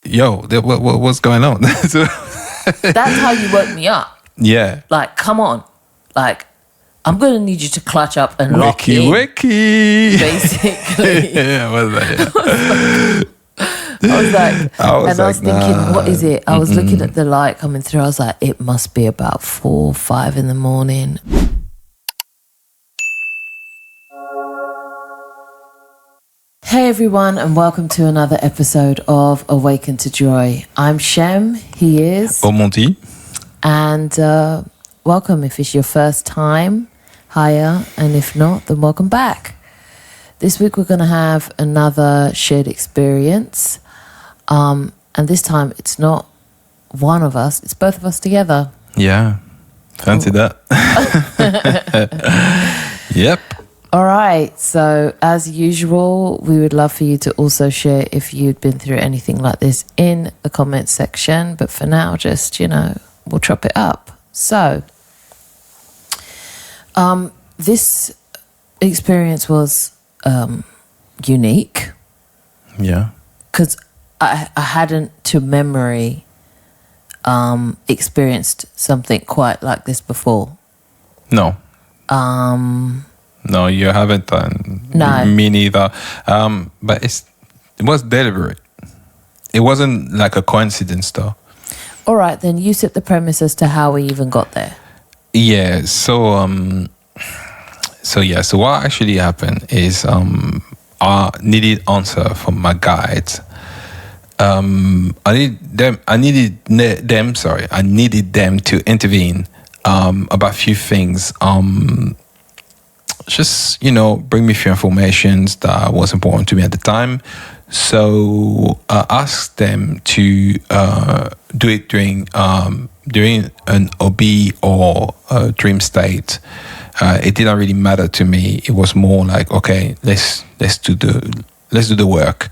yo, what's going on? So, that's how you woke me up. Yeah. Like, come on. Like, I'm going to need you to clutch up and lock in. Wiki. Basically. Yeah, what was that? I was thinking, what is it? I was looking at the light coming through. I was like, it must be about 4 or 5 in the morning. Hey everyone, and welcome to another episode of Awaken to Joy. I'm Shem, he is Omondi. And welcome if it's your first time, hiya, and if not, then welcome back. This week we're going to have another shared experience, and this time it's not one of us, it's both of us together. Yeah, fancy that. Yep. All right, so as usual, we would love for you to also share if you'd been through anything like this in the comments section. But for now, just, we'll chop it up. So, this experience was unique. Yeah. Because I hadn't, to memory, experienced something quite like this before. No. No, you haven't done. No. Me neither. But it was deliberate. It wasn't like a coincidence, though. All right, then you set the premise as to how we even got there. Yeah. So what actually happened is I needed answer from my guides. I needed them to intervene about a few things. Just, bring me a few informations that was important to me at the time. So I asked them to do it during an OBE or a dream state. It didn't really matter to me. It was more like, okay, let's do the work.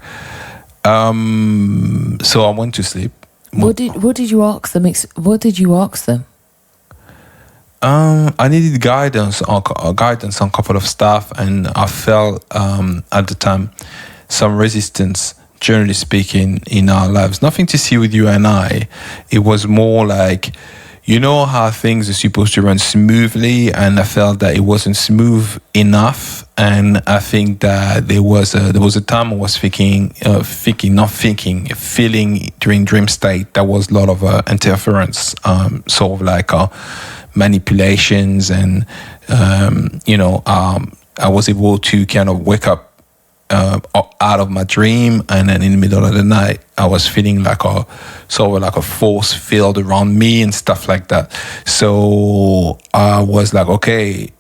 So I went to sleep. What did you ask them? What did you ask them? I needed guidance on a couple of stuff, and I felt at the time some resistance, generally speaking, in our lives. Nothing to see with you and I. It was more like, how things are supposed to run smoothly, and I felt that it wasn't smooth enough. And I think that there was a time I was feeling during dream state. There was a lot of interference, sort of like manipulations, and I was able to kind of wake up out of my dream, and then in the middle of the night I was feeling like a force field around me and stuff like that. So I was like, okay,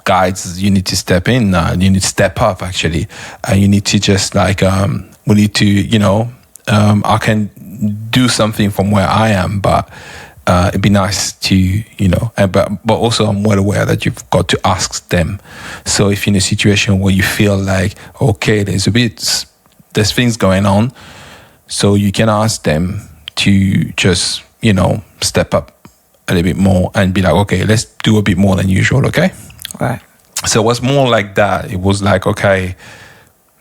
guides, you need to step in now. You need to step up, actually, and you need to just we need to I can do something from where I am, but it'd be nice to, but also I'm well aware that you've got to ask them. So if you're in a situation where you feel like, okay, there's things going on, so you can ask them to just, step up a little bit more and be like, okay, let's do a bit more than usual, okay? Right. So it was more like that. It was like, okay,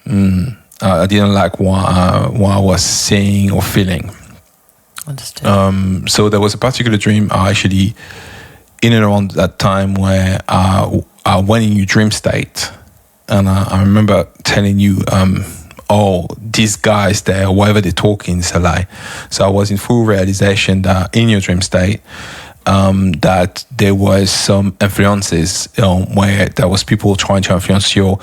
I didn't like what I was saying or feeling. Understood. So there was a particular dream actually in and around that time where I went in your dream state, and I remember telling you, these guys there, whatever they're talking is a lie. So I was in full realization that in your dream state, that there was some influences where there was people trying to influence your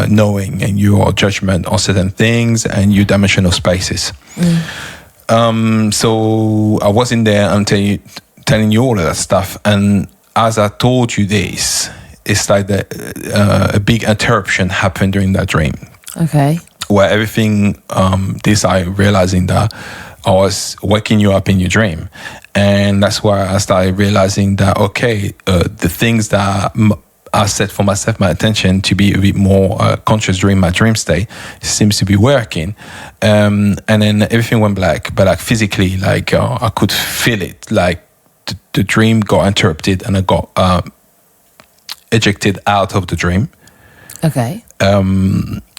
knowing and your judgment on certain things and your dimensional spaces. So I was in there and telling you all of that stuff. And as I told you this, it's like a big interruption happened during that dream. Okay. Where everything, I realizing that I was waking you up in your dream. And that's why I started realizing that, okay, the things that I set for myself my attention to be a bit more conscious during my dream state seems to be working. And then everything went black, but physically, I could feel it. The dream got interrupted and I got ejected out of the dream. Okay.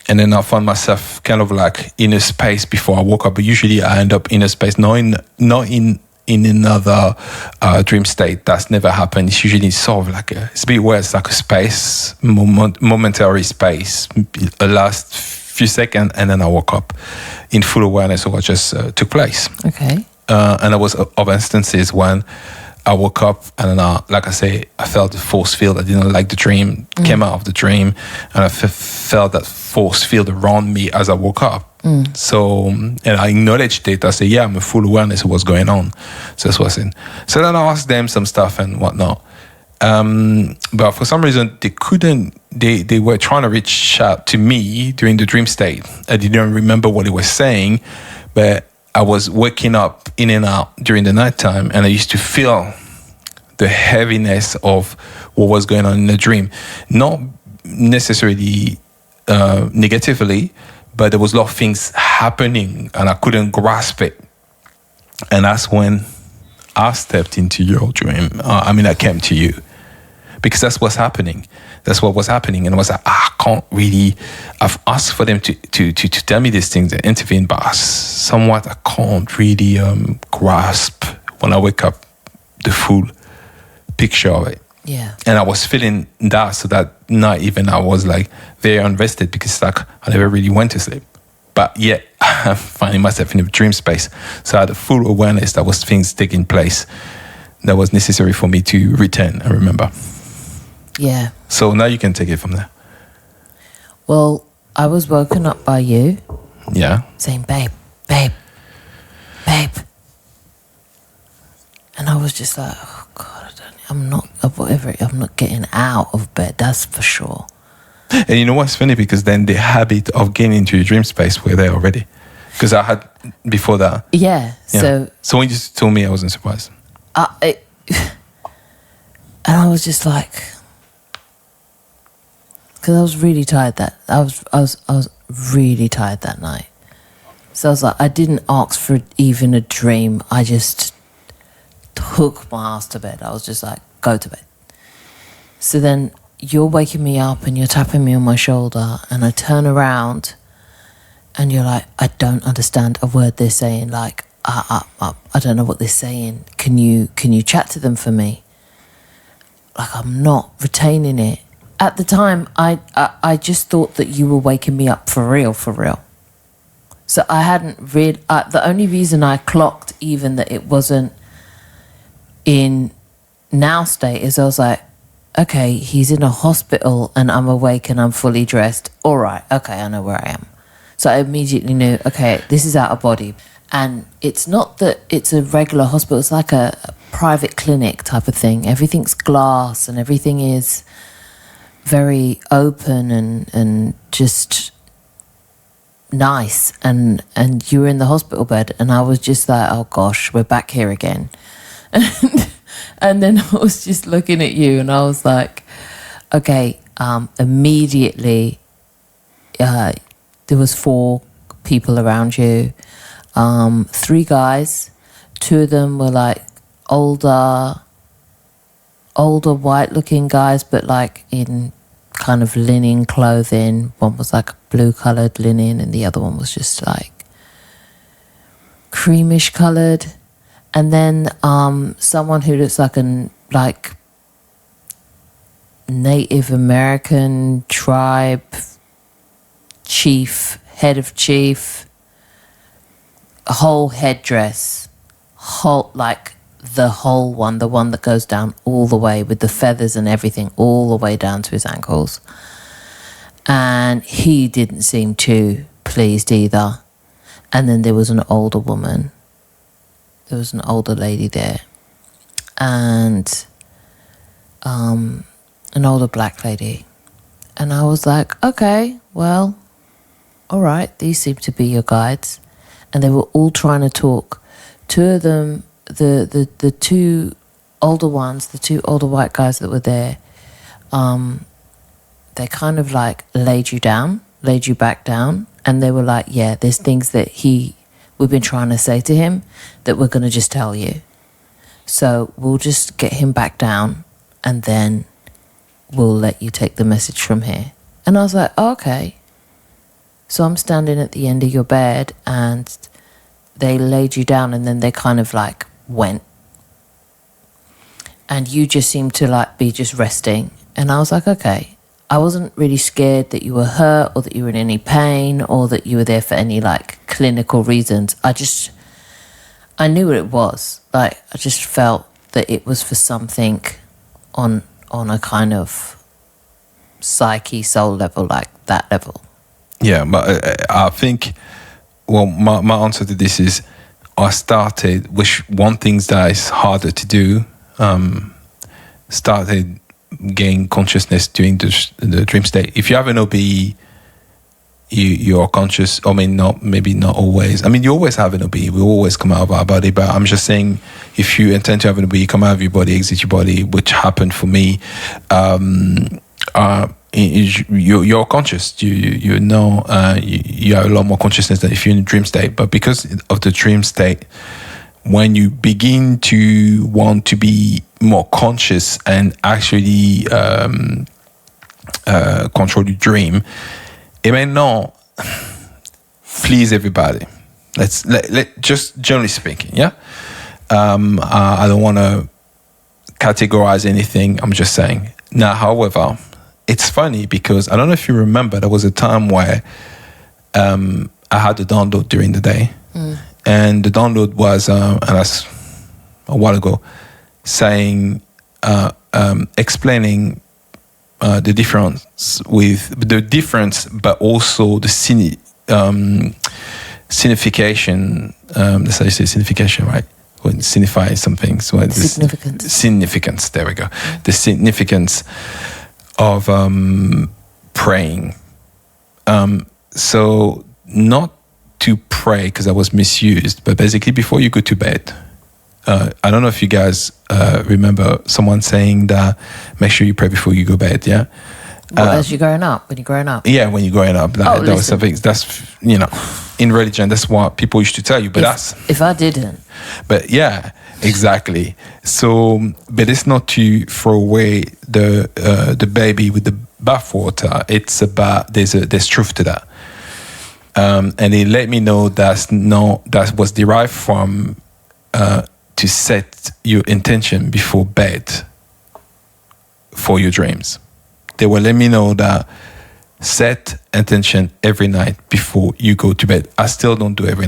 And then I found myself kind of like in a space before I woke up. But usually I end up in a space, not in another dream state. That's never happened. It's usually sort of like it's a bit where it's like a space, momentary space, the last few seconds, and then I woke up in full awareness of what just took place. Okay. And there was other instances when I woke up and like I say, I felt the force field. I didn't like the dream, came out of the dream, and I felt that force field around me as I woke up. So, and I acknowledged it. I said, yeah, I'm in full awareness of what's going on. So that's what's in. So then I asked them some stuff and whatnot. But for some reason, they couldn't, they were trying to reach out to me during the dream state. I didn't remember what they were saying, but I was waking up in and out during the nighttime, and I used to feel the heaviness of what was going on in the dream. Not necessarily negatively, but there was a lot of things happening and I couldn't grasp it. And that's when I stepped into your dream. I came to you because that's what's happening. That's what was happening. And I was like, I've asked for them to tell me these things and intervene, but somewhat I can't really grasp when I wake up the full picture of it. Yeah. And I was feeling that, so that night even I was like very unrested because like I never really went to sleep. But yet I'm finding myself in a dream space. So I had a full awareness that was things taking place that was necessary for me to return and remember. Yeah. So now you can take it from there. Well, I was woken up by you. Yeah. Saying, babe, babe, babe. And I was just like, oh God, I'm not getting out of bed, that's for sure. And you know what's funny? Because then the habit of getting into your dream space were there already. Because I had before that. Yeah. So when you just told me, I wasn't surprised. And I was just like, because I was really tired I was really tired that night. So I was like, I didn't ask for even a dream. I just took my ass to bed. I was just like, go to bed. So then you're waking me up and you're tapping me on my shoulder, and I turn around and you're like, I don't understand a word they're saying. Like, I don't know what they're saying. Can you chat to them for me? Like, I'm not retaining it. At the time, I just thought that you were waking me up for real. So I hadn't read. The only reason I clocked even that it wasn't in now state is I was like, okay, he's in a hospital and I'm awake and I'm fully dressed. All right, okay, I know where I am. So I immediately knew, okay, this is out of body. And it's not that it's a regular hospital, it's like a private clinic type of thing. Everything's glass and everything is very open and just nice. And you were in the hospital bed and I was just like, oh gosh, we're back here again. And then I was just looking at you and I was like, okay, immediately there was 4 people around you, 3 guys. 2 of them were like older white looking guys, but like in kind of linen clothing. One was like blue colored linen and the other one was just like creamish colored. And then someone who looks like Native American tribe chief, head of chief, a whole headdress, the whole one, the one that goes down all the way with the feathers and everything, all the way down to his ankles. And he didn't seem too pleased either. And then there was an older woman. There was an older lady there. And an older black lady. And I was like, okay, well, all right, these seem to be your guides. And they were all trying to talk. 2 of them, the 2 older ones, the 2 older white guys that were there, they kind of like laid you back down. And they were like, yeah, there's things that we've been trying to say to him that we're going to just tell you. So we'll just get him back down and then we'll let you take the message from here. And I was like, oh, okay. So I'm standing at the end of your bed and they laid you down and then they kind of like went. And you just seemed to like be just resting. And I was like, okay. I wasn't really scared that you were hurt or that you were in any pain or that you were there for any like clinical reasons. I knew what it was. Like, I just felt that it was for something on a kind of psyche, soul level, like that level. Yeah, but I think, well, my answer to this is I started, which one thing that is harder to do, started gain consciousness during the dream state. If you have an OBE, you're conscious. I mean, maybe not always. I mean, you always have an OBE. We always come out of our body. But I'm just saying, if you intend to have an OBE, come out of your body, exit your body, which happened for me. You're conscious. You know, you have a lot more consciousness than if you're in a dream state. But because of the dream state, when you begin to want to be more conscious and actually control your dream, it may not please everybody. Let just generally speaking, yeah. I don't want to categorize anything. I'm just saying. Now, however, it's funny because I don't know if you remember, there was a time where I had a download during the day. And the download was, and that's a while ago, saying, explaining the difference, but also the signification. That's how you say signification, right? When signify something. So significance. Significance. There we go. The significance of praying. So not to pray because I was misused, but basically before you go to bed, I don't know if you guys remember someone saying that make sure you pray before you go to bed, yeah? Well, as you're growing up, when you're growing up. Yeah, when you're growing up. That was something, that's, you know, in religion, that's what people used to tell you, but if I didn't. But yeah, exactly. So, but it's not to throw away the baby with the bathwater. It's about, there's truth to that. And it let me know that was derived from to set your intention before bed for your dreams. They will let me know that set intention every night before you go to bed. I still don't do it every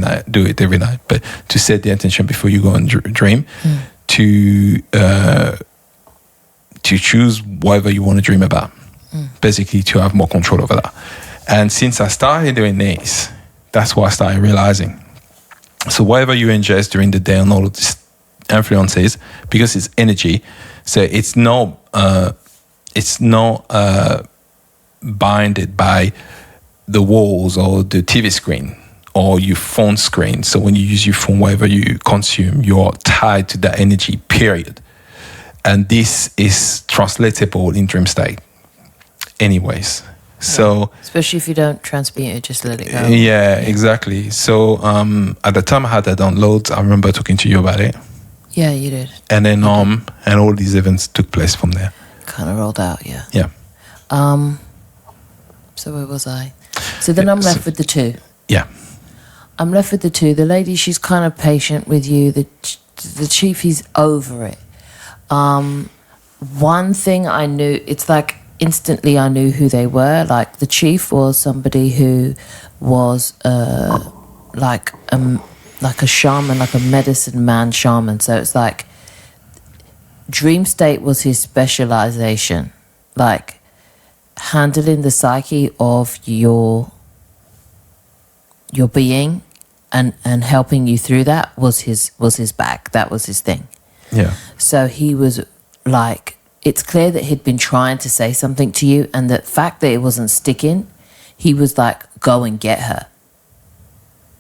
night, but to set the intention before you go and dream, to choose whatever you want to dream about. Basically, to have more control over that. And since I started doing this, that's what I started realizing. So whatever you ingest during the day and all of these influences, because it's energy, so it's not binded by the walls or the TV screen or your phone screen. So when you use your phone, whatever you consume, you're tied to that energy, period. And this is translatable in dream state anyways. So especially if you don't transmute it, just let it go. Yeah, exactly. So at the time I had that download, I remember talking to you about it. Yeah, you did. And then and all these events took place from there. Kind of rolled out, yeah. Yeah. So where was I? So then I'm left with the two. Yeah. I'm left with the two. The lady, she's kind of patient with you. The chief, he's over it. One thing I knew, it's like instantly I knew who they were. Like the chief was somebody who was like a shaman, like a medicine man shaman. So it's like dream state was his specialization, like handling the psyche of your being and helping you through that was his bag. That was his thing. Yeah. So he was like, it's clear that he'd been trying to say something to you, and the fact that it wasn't sticking, he was like, go and get her.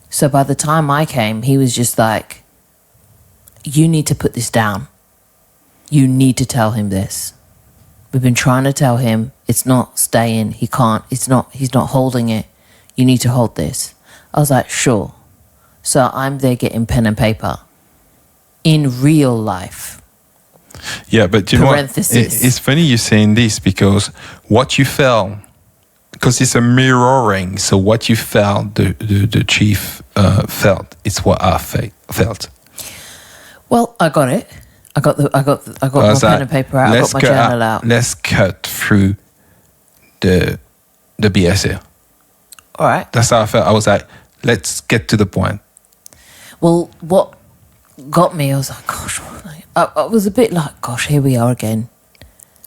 So by the time I came, he was just like, you need to put this down. You need to tell him this. We've been trying to tell him it's not staying. He can't, he's not holding it. You need to hold this. I was like, sure. So I'm there getting pen and paper in real life. Yeah, but you know what? It's funny you saying this because what you felt because it's a mirroring. So what you felt, the chief felt. It's what I felt. Well, I got it. I got my pen and paper out. I got my journal out. Let's cut through the BS here. All right. That's how I felt. I was like, let's get to the point. Well, what got me, I was like, gosh, I was a bit like, gosh, here we are again.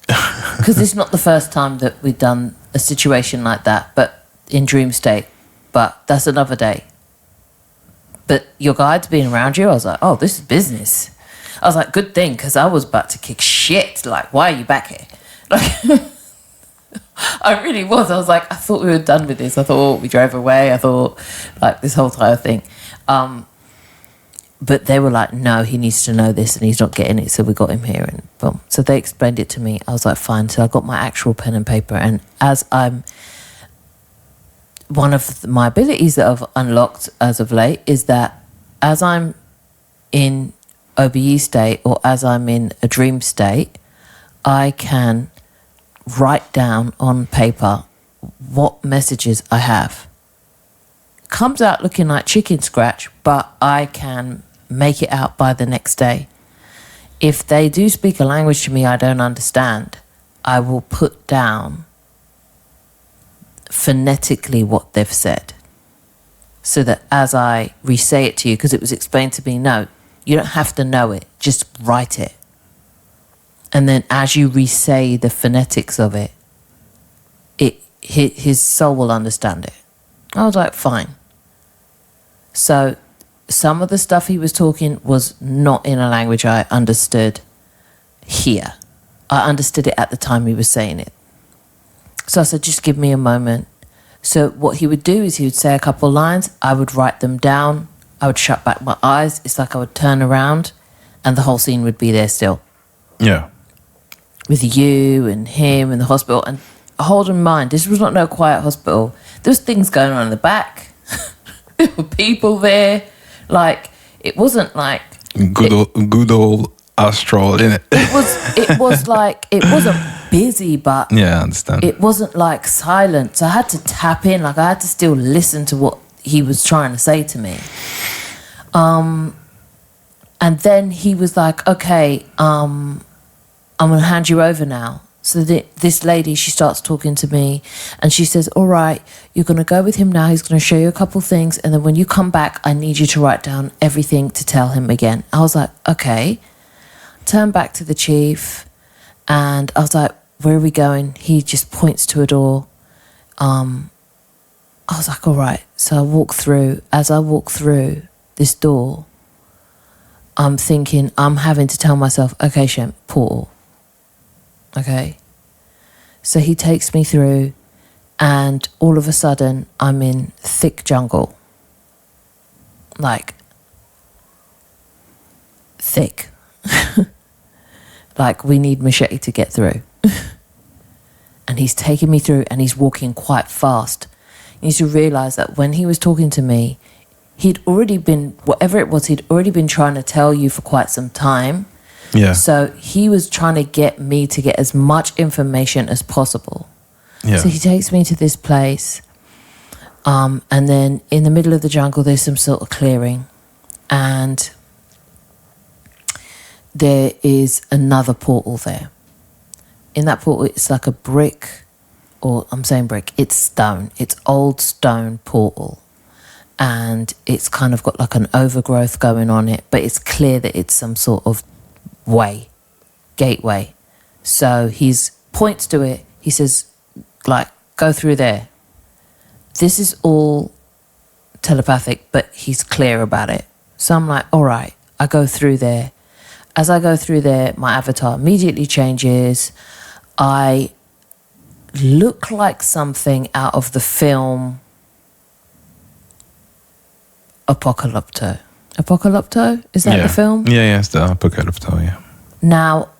Because it's not the first time that we've done a situation like that, but in dream state. But that's another day. But your guide's being around you, I was like, oh, this is business. I was like, good thing, because I was about to kick shit. Like, why are you back here? Like, I really was. I was like, I thought we were done with this. I thought we drove away. I thought, like, this whole entire thing. But they were like, no, he needs to know this and he's not getting it. So we got him here and boom. So they explained it to me. I was like, fine. So I got my actual pen and paper. And as one of my abilities that I've unlocked as of late is that as I'm in OBE state or as I'm in a dream state, I can write down on paper what messages I have. Comes out looking like chicken scratch, but I can make it out by the next day. If they do speak a language to me I don't understand, I will put down phonetically what they've said, so that as I re-say it to you, because it was explained to me, no, you don't have to know it, just write it. And then as you re-say the phonetics of it, his soul will understand it. I was like, fine. So some of the stuff he was talking was not in a language I understood here. I understood it at the time he was saying it. So I said, just give me a moment. So what he would do is he would say a couple of lines. I would write them down. I would shut back my eyes. It's like I would turn around and the whole scene would be there still. Yeah. With you and him and the hospital. And hold in mind, this was not no quiet hospital. There was things going on in the back. There were people there. Like, it wasn't like... Good old astral, innit? It was like, it wasn't busy, but... Yeah, I understand. It wasn't like silent. So I had to tap in. Like, I had to still listen to what he was trying to say to me. And then he was like, okay, I'm going to hand you over now. So this lady, she starts talking to me and she says, all right, you're going to go with him now. He's going to show you a couple things. And then when you come back, I need you to write down everything to tell him again. I was like, okay. Turn back to the chief and I was like, where are we going? He just points to a door. I was like, all right. So I walk through. As I walk through this door, I'm thinking, I'm having to tell myself, okay, Shem, portal. Okay. So he takes me through and all of a sudden I'm in thick jungle. Like, thick. Like we need machete to get through. And he's taking me through and he's walking quite fast. You need to realize that when he was talking to me, he'd already been, whatever it was, he'd already been trying to tell you for quite some time. Yeah. So he was trying to get me to get as much information as possible. Yeah. So he takes me to this place. And then in the middle of the jungle, there's some sort of clearing. And there is another portal there. In that portal, it's like a brick, or I'm saying brick, it's stone. It's old stone portal. And it's kind of got like an overgrowth going on it, but it's clear that it's some sort of gateway. So he points to it. He says, like, go through there. This is all telepathic, but he's clear about it. So I'm like, all right, I go through there. As I go through there, my avatar immediately changes. I look like something out of the film Apocalypto. Apocalypto? Is that the film? Yeah, it's the Apocalypto, yeah. Now,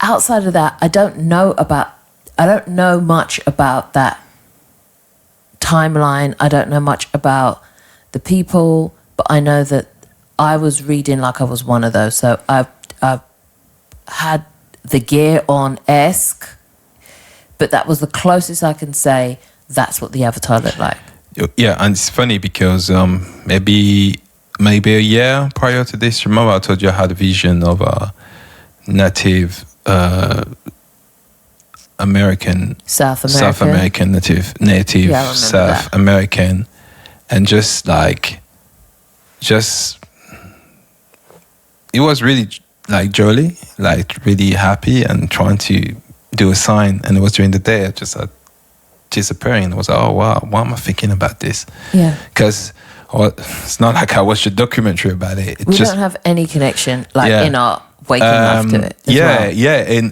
outside of that, I don't know much about that timeline. I don't know much about the people, but I know that I was reading like I was one of those. So I've had the gear on esque, But that was the closest I can say that's what the avatar looked like. Yeah, and it's funny because maybe a year prior to this, remember I told you I had a vision of a native American, South American native South that. American, and just it was really like jolly, like really happy and trying to do a sign, and it was during the day. I just disappearing. I was like, oh wow, why am I thinking about this? Yeah, because it's not like I watched a documentary about it. We don't have any connection in our waking life to it.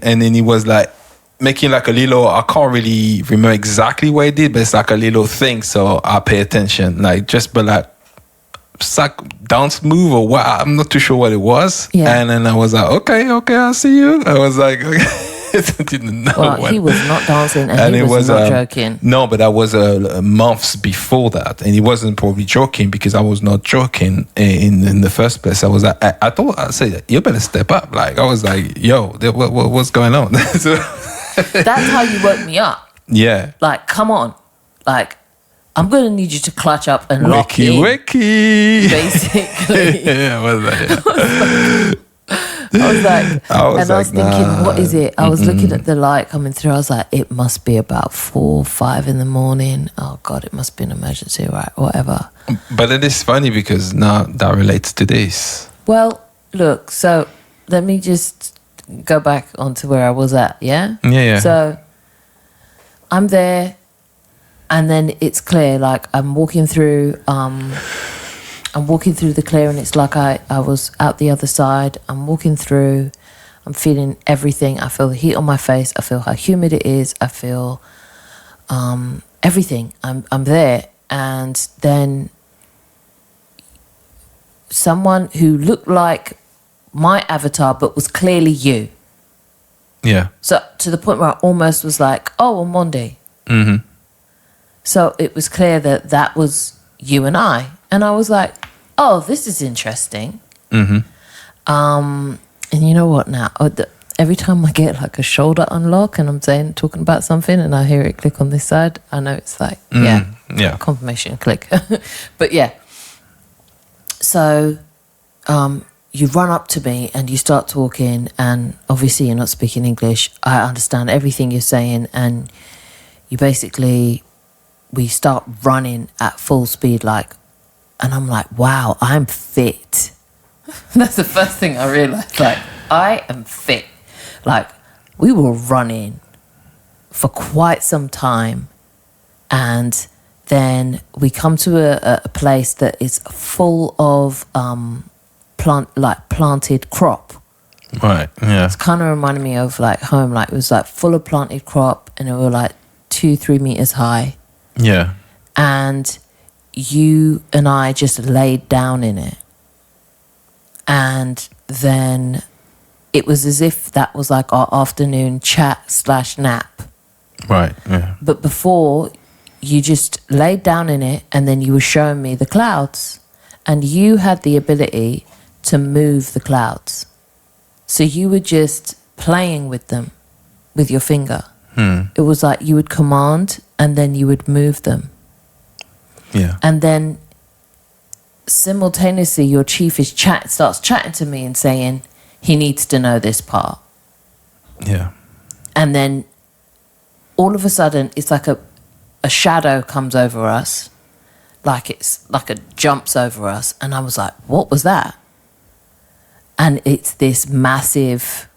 And then he was like making like a little, I can't really remember exactly what he did, but it's like a little thing, so I pay attention, like it's like dance move or what, I'm not too sure what it was. And then I was like, okay, I see you. I was like, okay. I didn't know. Well, he was not dancing, and he was not joking. No, but that was months before that, and he wasn't probably joking because I was not joking in the first place. I was like, I thought I said, you better step up. Like I was like, yo, what's going on? So, that's how you woke me up. Yeah. Like, come on, like. I'm going to need you to clutch up and lock in. Wiki. Basically. Yeah, I was like, I was thinking, what is it? I was looking at the light coming through. I was like, it must be about 4 or 5 in the morning. Oh God, it must be an emergency, right? Whatever. But it is funny because now that relates to this. Well, look, so let me just go back onto where I was at, yeah? Yeah. So I'm there. And then it's clear, like I'm walking through the clear, and it's like I was out the other side. I'm walking through, I'm feeling everything. I feel the heat on my face. I feel how humid it is. I feel everything. I'm there. And then someone who looked like my avatar but was clearly you. Yeah. So to the point where I almost was like, oh, Omondi. Mm-hmm. So it was clear that was you and I. And I was like, oh, this is interesting. Mm-hmm. And you know what now? Every time I get like a shoulder unlock and I'm talking about something and I hear it click on this side, I know it's like, confirmation click. But yeah. So you run up to me and you start talking, and obviously you're not speaking English. I understand everything you're saying, and you basically... we start running at full speed, and I'm like, wow, I'm fit. That's the first thing I realized. Like, I am fit. Like, we were running for quite some time, and then we come to a place that is full of planted crop. Right, yeah. It's kind of reminded me of like home. Like, it was like full of planted crop, and it were like 2-3 meters high. Yeah. And you and I just laid down in it. And then it was as if that was like our afternoon chat/nap. Right, yeah. But before, you just laid down in it, and then you were showing me the clouds. And you had the ability to move the clouds. So you were just playing with them with your finger. It was like you would command and then you would move them. Yeah. And then simultaneously your chief starts chatting to me and saying he needs to know this part. Yeah. And then all of a sudden it's like a shadow comes over us, like it's like it jumps over us, and I was like, what was that? And it's this massive,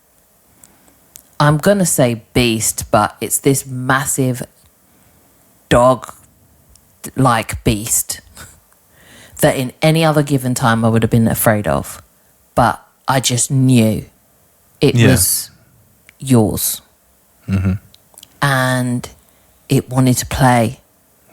I'm going to say beast, but it's this massive dog-like beast that in any other given time I would have been afraid of. But I just knew it was yours. Mm-hmm. And it wanted to play.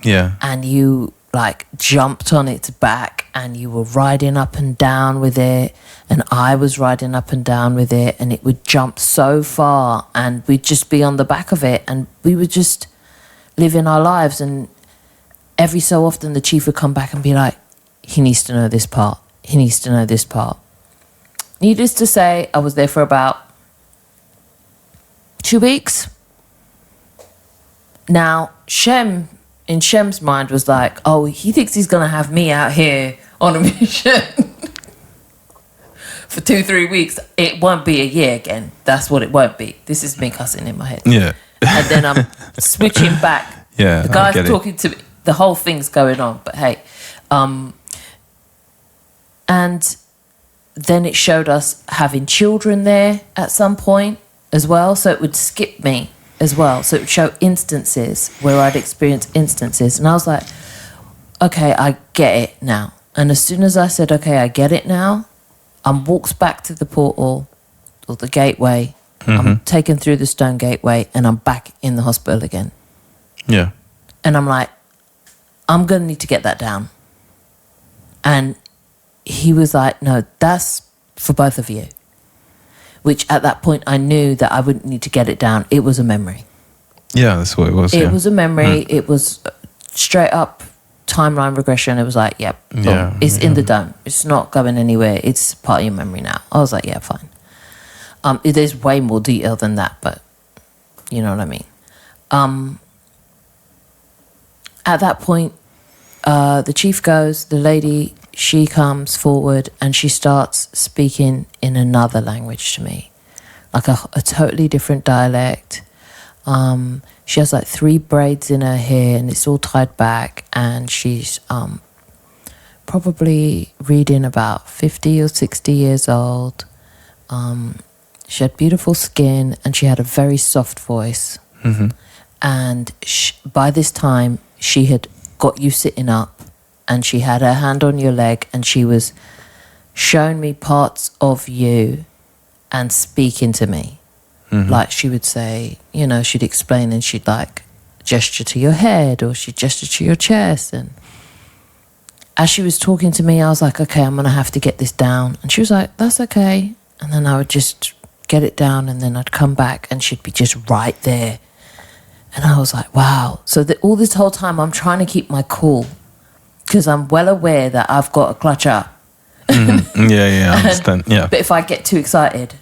Yeah. And you like jumped on its back and you were riding up and down with it, and I was riding up and down with it, and it would jump so far and we'd just be on the back of it and we would just living our lives. And every so often the chief would come back and be like, he needs to know this part. He needs to know this part. Needless to say, I was there for about 2 weeks. Now, in Shem's mind was like, oh, he thinks he's going to have me out here on a mission for 2-3 weeks. It won't be a year again. That's what it won't be. This is me cussing in my head. Yeah. And then I'm switching back. Yeah. The guy's talking to me. The whole thing's going on. But hey. And then it showed us having children there at some point as well. So it would skip me as well. So it would show instances where I'd experienced instances. And I was like, okay, I get it now. And as soon as I said, okay, I get it now, I'm walked back to the portal or the gateway. I'm taken through the stone gateway and I'm back in the hospital again. Yeah. And I'm like, I'm going to need to get that down. And he was like, no, that's for both of you. Which at that point I knew that I wouldn't need to get it down. It was a memory. Yeah, that's what it was. It was a memory. It was straight up timeline regression. It was like, yep, it's in the dome. It's not going anywhere. It's part of your memory now. I was like, yeah, fine. There's way more detail than that, but you know what I mean. At that point, the chief goes, the lady, she comes forward and she starts speaking in another language to me, like a totally different dialect. She has like 3 braids in her hair and it's all tied back, and she's probably reading about 50 or 60 years old. She had beautiful skin and she had a very soft voice. And by this time, she had got you sitting up and she had her hand on your leg and she was showing me parts of you and speaking to me. Like she would say, you know, she'd explain and she'd like gesture to your head or she'd gesture to your chest. And as she was talking to me, I was like, okay, I'm going to have to get this down. And she was like, that's okay. And then I would just get it down and then I'd come back and she'd be just right there. And I was like, wow. So all this whole time I'm trying to keep my cool because I'm well aware that I've got to clutch up. Yeah, I understand. Yeah. But if I get too excited,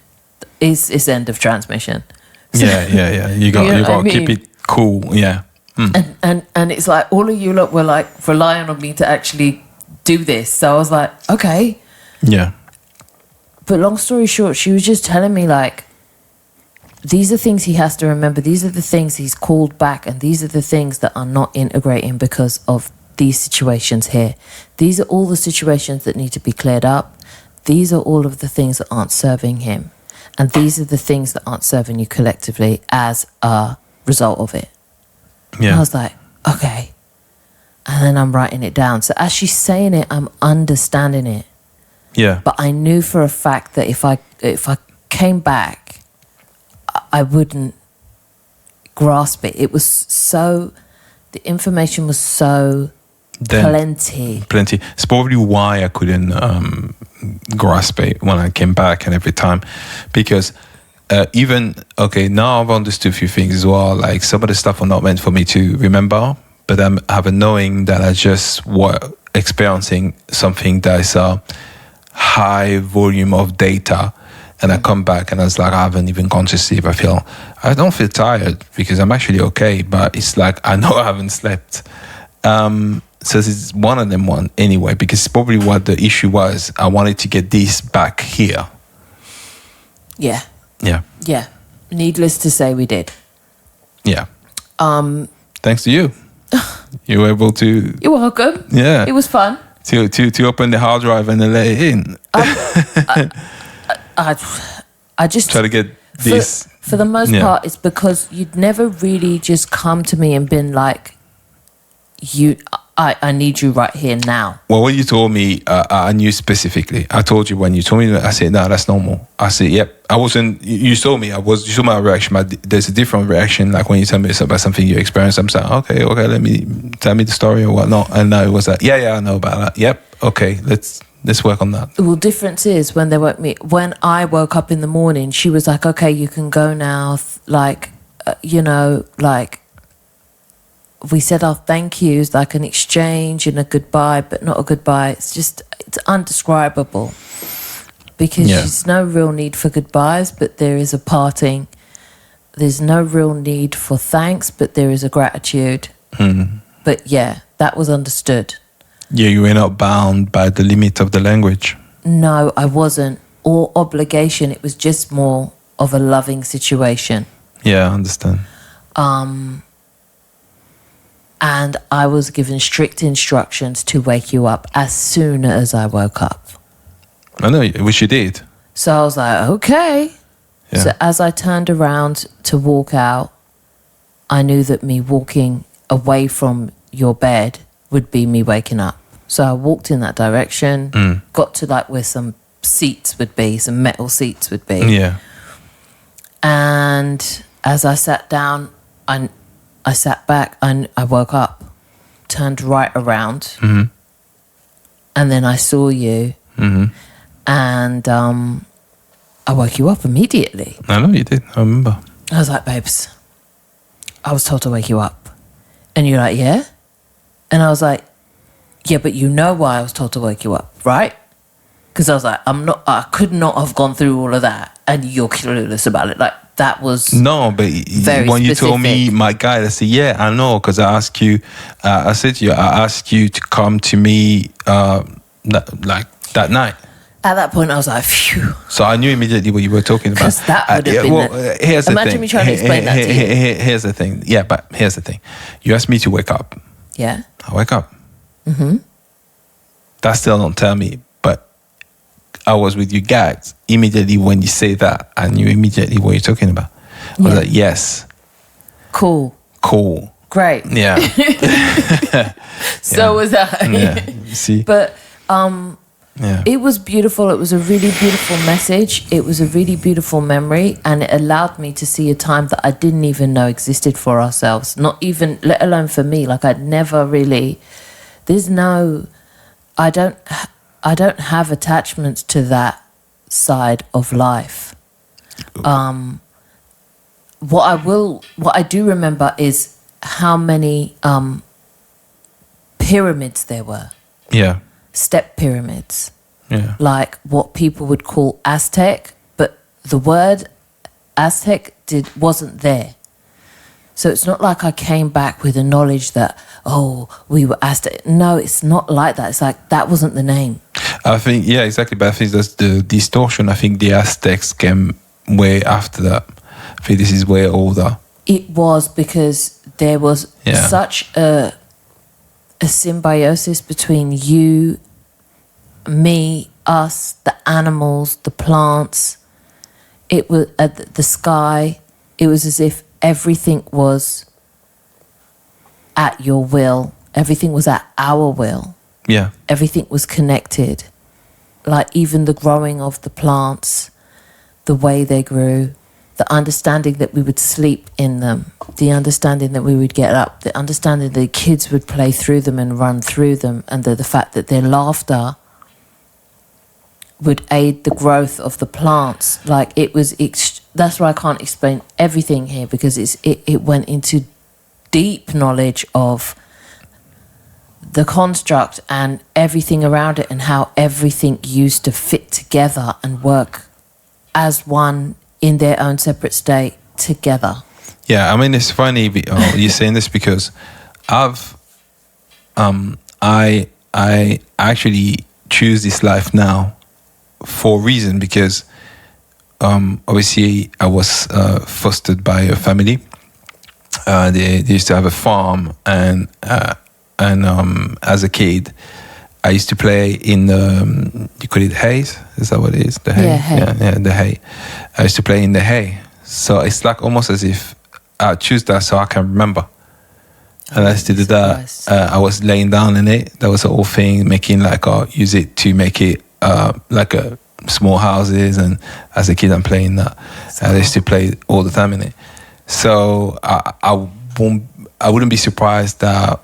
it's end of transmission. So, yeah. You got to keep it cool. Yeah. And it's like all of you lot were like relying on me to actually do this. So I was like, okay. Yeah. But long story short, she was just telling me like, these are things he has to remember. These are the things he's called back. And these are the things that are not integrating because of these situations here. These are all the situations that need to be cleared up. These are all of the things that aren't serving him. And these are the things that aren't serving you collectively as a result of it. Yeah. And I was like, okay. And then I'm writing it down. So as she's saying it, I'm understanding it. Yeah. But I knew for a fact that if I came back, I wouldn't grasp it. It was so, the information was so plenty. It's probably why I couldn't grasp it when I came back and every time, because now I've understood a few things as well. Like some of the stuff are not meant for me to remember, but I have a knowing that I just were experiencing something that is a high volume of data. And I come back and I was like, I haven't even gone to sleep. I don't feel tired because I'm actually okay, but it's like, I know I haven't slept. So it's one of them one anyway, because it's probably what the issue was. I wanted to get this back here. Yeah. Yeah. Yeah. Needless to say, we did. Yeah. Thanks to you. You were able to. You're welcome. Yeah. It was fun. To open the hard drive and then let it in. I just try to get this. For the most part, it's because you'd never really just come to me and been like, I need you right here now. Well, when you told me, I knew specifically. I told you when you told me, I said, no, that's normal. I said, yep. I wasn't, you saw me, you saw my reaction. There's a different reaction. Like when you tell me about something you experienced, I'm saying, okay, tell me the story or whatnot. And now it was like, yeah, I know about that. Yep. Okay, let's work on that. Well, difference is when they woke me, when I woke up in the morning, she was like, okay, you can go now. We said our thank yous, like an exchange and a goodbye, but not a goodbye. It's undescribable because there's no real need for goodbyes, but there is a parting. there's no real need for thanks, but there is a gratitude. But yeah, that was understood. Yeah, you were not bound by the limit of the language. No, I wasn't. Or obligation. It was just more of a loving situation. Yeah, I understand. And I was given strict instructions to wake you up as soon as I woke up. I know, which you did. So I was like, okay. Yeah. So as I turned around to walk out, I knew that me walking away from your bed would be me waking up. So I walked in that direction, got to like where some seats would be, some metal seats would be. Yeah. And as I sat down, I sat back and I woke up, turned right around, and then I saw you, and I woke you up immediately. I know you did. I remember. I was like, babes, I was told to wake you up. And you're like, yeah? And I was like, yeah, but you know why I was told to wake you up, right? Because I was like, I could not have gone through all of that and you're clueless about it. Like, that was no, but very when specific. You told me my guide, I said, yeah, I know, because I asked you, I said to you, I asked you to come to me that night. At that point, I was like, phew. So I knew immediately what you were talking about. Because that would have been... here's the imagine thing. me trying to explain that to you. Here's the thing. Yeah, but here's the thing. You asked me to wake up. Yeah. I wake up. That still don't tell me, but I was with you guys. Immediately when you say that, I knew immediately what you're talking about. I was like, yes. Cool. Great. Yeah. So was I. Yeah. See? But yeah. it was beautiful. It was a really beautiful message. It was a really beautiful memory. And it allowed me to see a time that I didn't even know existed for ourselves. Not even, let alone for me. Like I'd never really, I don't have attachments to that side of life. What I do remember is how many pyramids there were. Yeah. Step pyramids. Yeah. Like what people would call Aztec, but the word Aztec wasn't there. So it's not like I came back with the knowledge that, we were Aztec. No, it's not like that. It's like that wasn't the name. I think, yeah, exactly. But I think that's the distortion. I think the Aztecs came way after that. I think this is way older. It was because there was such a symbiosis between you, me, us, the animals, the plants. It was the sky. It was as if everything was at your will. Everything was at our will. Yeah. Everything was connected. Like even the growing of the plants, the way they grew, the understanding that we would sleep in them, the understanding that we would get up, the understanding that kids would play through them and run through them, and the fact that their laughter would aid the growth of the plants. Like it was, that's why I can't explain everything here, because it went into deep knowledge of the construct and everything around it and how everything used to fit together and work as one in their own separate state together. Yeah, I mean, it's funny you're saying this because I actually choose this life now for a reason, because obviously I was fostered by a family. They used to have a farm, and as a kid, I used to play in the, you call it hays? Is that what it is? The hay? Yeah, hay. Yeah, the hay. I used to play in the hay. So it's like almost as if I choose that so I can remember. And I used to do that. I was laying down in it. That was the whole thing, making use it to make it like a small houses. And as a kid, I'm playing that. Cool. I used to play all the time in it. So I wouldn't be surprised that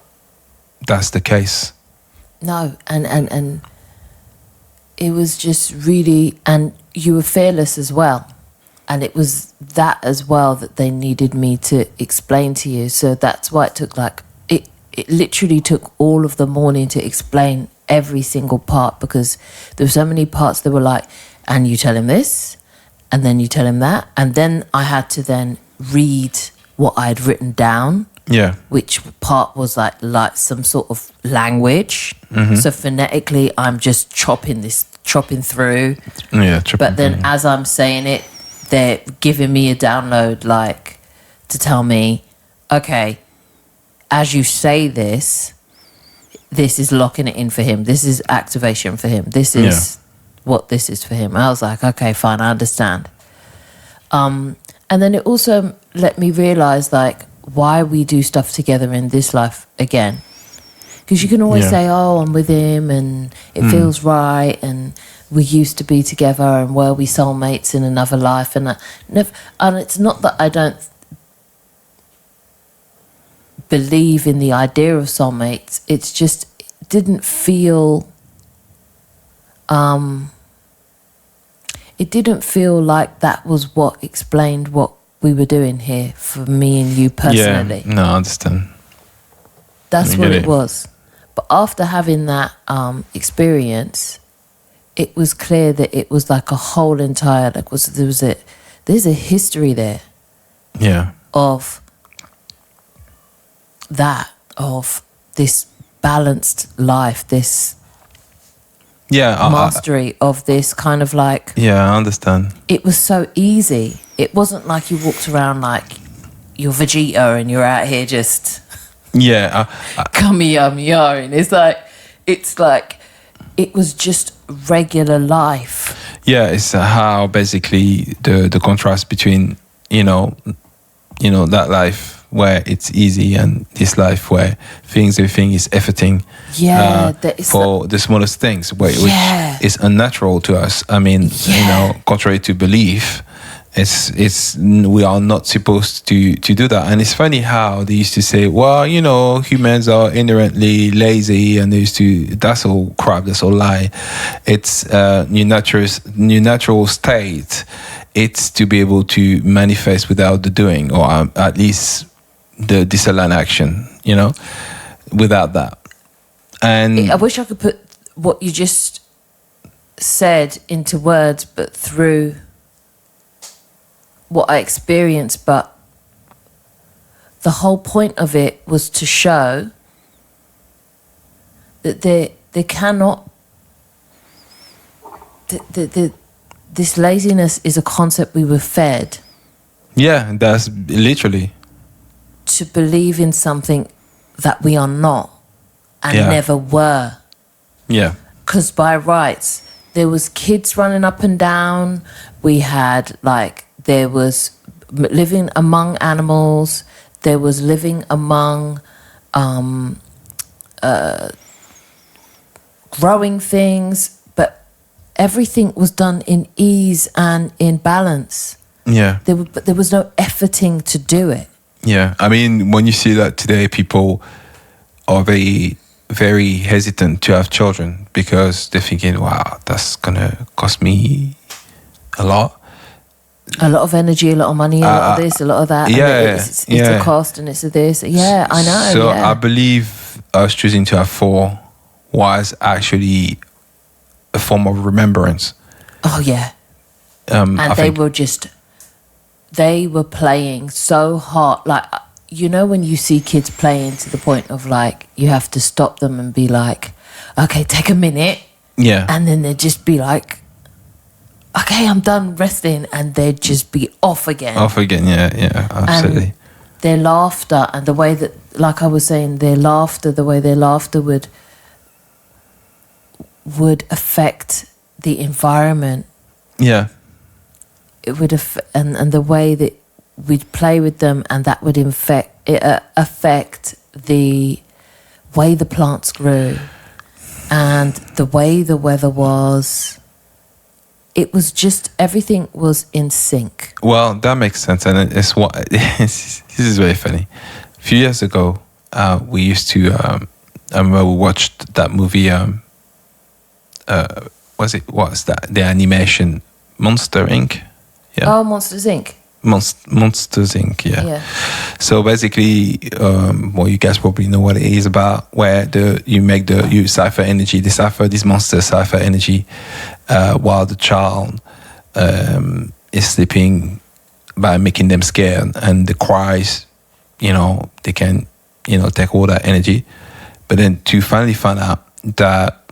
that's the case. No, and it was just really, and you were fearless as well. And it was that as well that they needed me to explain to you. So that's why it took it literally took all of the morning to explain every single part, because there were so many parts that were like, and you tell him this, and then you tell him that. And then I had to then read what I'd written down. Yeah. Which part was like some sort of language. So phonetically, I'm just chopping through. Yeah. But then as I'm saying it, they're giving me a download, like to tell me, okay, as you say this is locking it in for him. This is activation for him. This is what this is for him. I was like, okay, fine, I understand. And then it also let me realize like why we do stuff together in this life again. Because you can always say, oh, I'm with him and it feels right and we used to be together and were we soulmates in another life. And it's not that I don't believe in the idea of soulmates. It's just it didn't feel like that was what explained what we were doing here for me and you personally. Yeah, no, I understand. That's what it was. But after having that experience, it was clear that it was like a whole entire there's a history there. Yeah. Of this balanced life, this mastery of this kind of like... Yeah, I understand. It was so easy. It wasn't like you walked around like you're Vegeta and you're out here just... Yeah. Kamiyameyaing. It's like it was just regular life. Yeah, it's how basically the contrast between, that life where it's easy and this life where everything is efforting for the smallest things, which is unnatural to us. I mean, contrary to belief, we are not supposed to do that. And it's funny how they used to say, well, humans are inherently lazy, and that's all crap, that's all lie. It's new natural state. It's to be able to manifest without the doing, or at least the disaligned action, without that. And I wish I could put what you just said into words, but through what I experienced. But the whole point of it was to show that there cannot... this laziness is a concept we were fed. Yeah, that's literally... to believe in something that we are not and never were. Yeah. Because by rights, there was kids running up and down. We had there was living among animals. There was living among growing things. But everything was done in ease and in balance. Yeah. But there was no efforting to do it. Yeah, I mean, when you see that today, people are very, very hesitant to have children because they're thinking, wow, that's going to cost me a lot. A lot of energy, a lot of money, a lot of this, a lot of that. Yeah, it's a cost and it's a this. Yeah, I know. So I believe us choosing to have 4 was actually a form of remembrance. Oh, yeah. And they were playing so hard. Like, when you see kids playing to the point of you have to stop them and be like, okay, take a minute. Yeah. And then they'd just be like, okay, I'm done resting. And they'd just be off again. Yeah, absolutely. And their laughter and the way that, like I was saying, the way their laughter would affect the environment. Yeah. It would and the way that we'd play with them, and that would affect the way the plants grew and the way the weather was. It was just, everything was in sync. Well, that makes sense, and this is very funny. A few years ago, we used to. I remember we watched that movie. What's that? The animation Monster Inc. Yeah. Oh, Monsters Inc. Monsters Inc. Yeah. So basically, you guys probably know what it is about, where you cipher energy, these monsters cipher energy, while the child is sleeping by making them scared, and the cries, they can, take all that energy. But then to finally find out that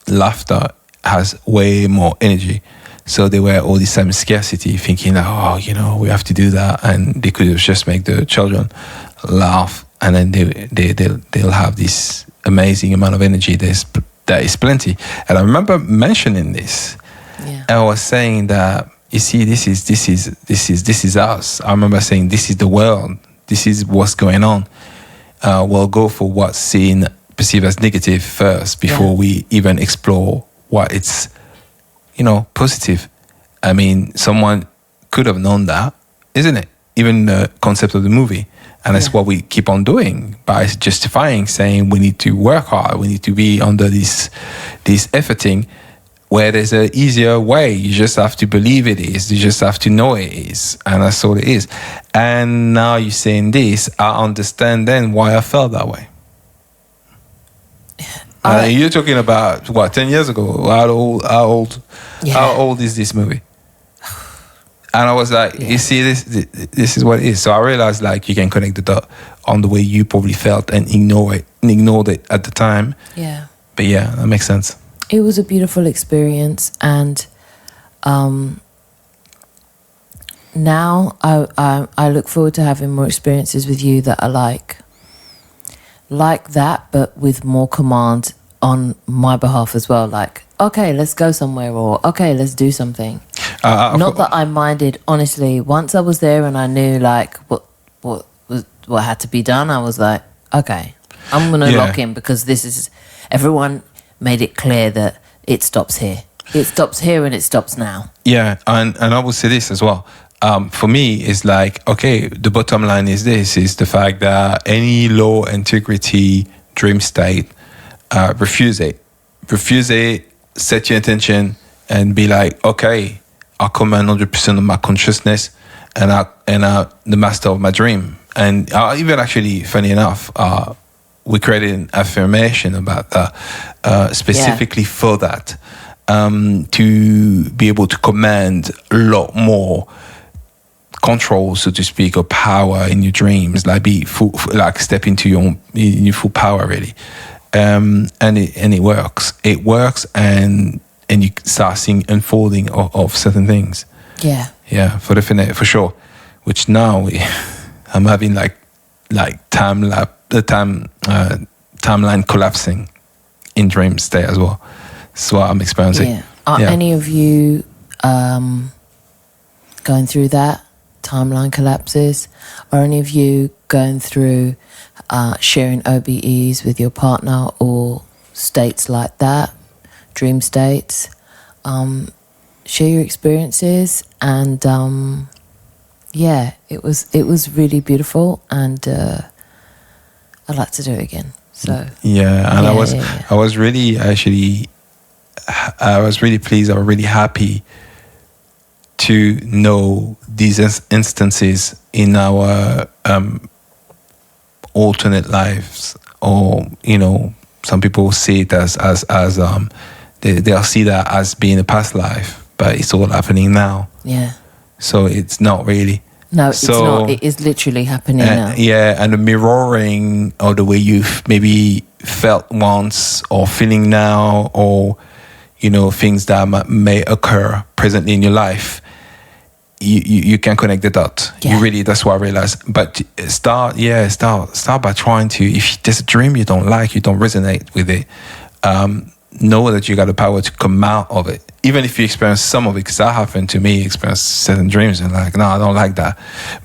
laughter has way more energy. So they were all the same scarcity, thinking that, we have to do that, and they could just make the children laugh, and then they'll have this amazing amount of energy. That is plenty. And I remember mentioning this. Yeah. I was saying that, you see, this is us. I remember saying, this is the world. This is what's going on. We'll go for what's perceived as negative first before we even explore what it's, positive. I mean, someone could have known that, isn't it? Even the concept of the movie. And that's what we keep on doing by justifying, saying we need to work hard, we need to be under this efforting, where there's an easier way. You just have to believe it is. You just have to know it is. And that's all it is. And now you're saying this, I understand then why I felt that way. You're talking about, 10 years ago? How old is this movie? And I was like, you see, this is what it is. So I realized, you can connect the dot on the way you probably felt and ignored it at the time. Yeah. But yeah, that makes sense. It was a beautiful experience, and now I look forward to having more experiences with you that are like that, but with more command on my behalf as well. Like, okay, let's go somewhere, or okay, let's do something. Not that I minded, honestly. Once I was there and I knew what had to be done, I was like, okay, I'm gonna lock in, because this is, everyone made it clear that it stops here. It stops here and it stops now. Yeah, and I will say this as well. For me, it's like, okay, the bottom line is this, is the fact that any low integrity dream state, refuse it, set your intention and be like, okay, I command 100% of my consciousness, and I'm the master of my dream. And even actually, funny enough, we created an affirmation about that, specifically for that, to be able to command a lot more control, so to speak, or power in your dreams, like be full, like step into your full power, really. And it works. It works, and you start seeing unfolding of certain things. Yeah, for sure. Which now I'm having like timeline collapsing in dream state as well. That's what I'm experiencing. Yeah. Are any of you going through that, timeline collapses? Are any of you going through sharing OBEs with your partner, or states like that, dream states? Share your experiences, and it was really beautiful, and I'd like to do it again. So I was really pleased. I was really happy to know these instances in our alternate lives, or some people see it as they'll see that as being a past life, but it's all happening now. Yeah. So it's not really. No, it's not. It is literally happening now. Yeah, and the mirroring of the way you've maybe felt once, or feeling now, or things that may occur presently in your life. You can connect the dots. Yeah. You really, that's what I realized. But start by trying to, if there's a dream you don't like, you don't resonate with it, know that you got the power to come out of it. Even if you experience some of it, because that happened to me, experience certain dreams and like, no, I don't like that.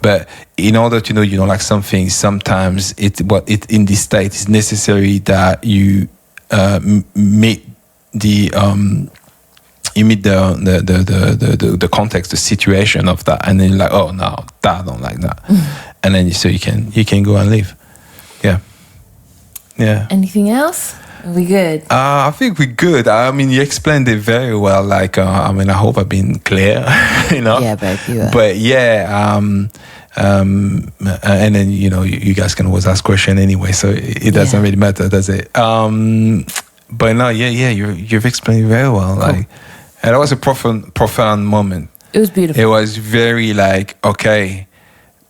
But in order to know you don't like something, sometimes in this state, it's necessary that you meet the context, the situation of that, and then you're like, oh no, that I don't like that, and then so you can go and leave. Yeah. Anything else? Are we good? I think we're good. I mean, you explained it very well. Like, I hope I've been clear. Yeah, babe, you are. But yeah, and then you guys can always ask questions anyway, so it doesn't really matter, does it? But no, you've explained it very well. Cool. Like, and that was a profound moment. It was beautiful. It was very like, okay,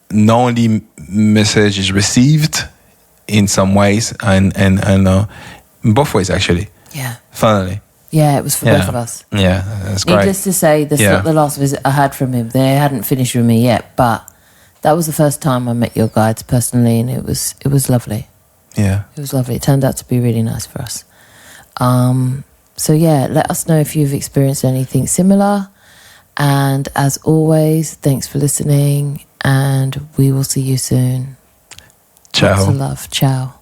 not only message is received in some ways and in both ways actually. Yeah. Finally. Yeah, it was for both of us. Yeah, that's great. Needless to say, that's not the last visit I had from him. They hadn't finished with me yet, but that was the first time I met your guides personally, and it was lovely. Yeah. It was lovely. It turned out to be really nice for us. So yeah, let us know if you've experienced anything similar. And as always, thanks for listening, and we will see you soon. Ciao. Lots of love. Ciao.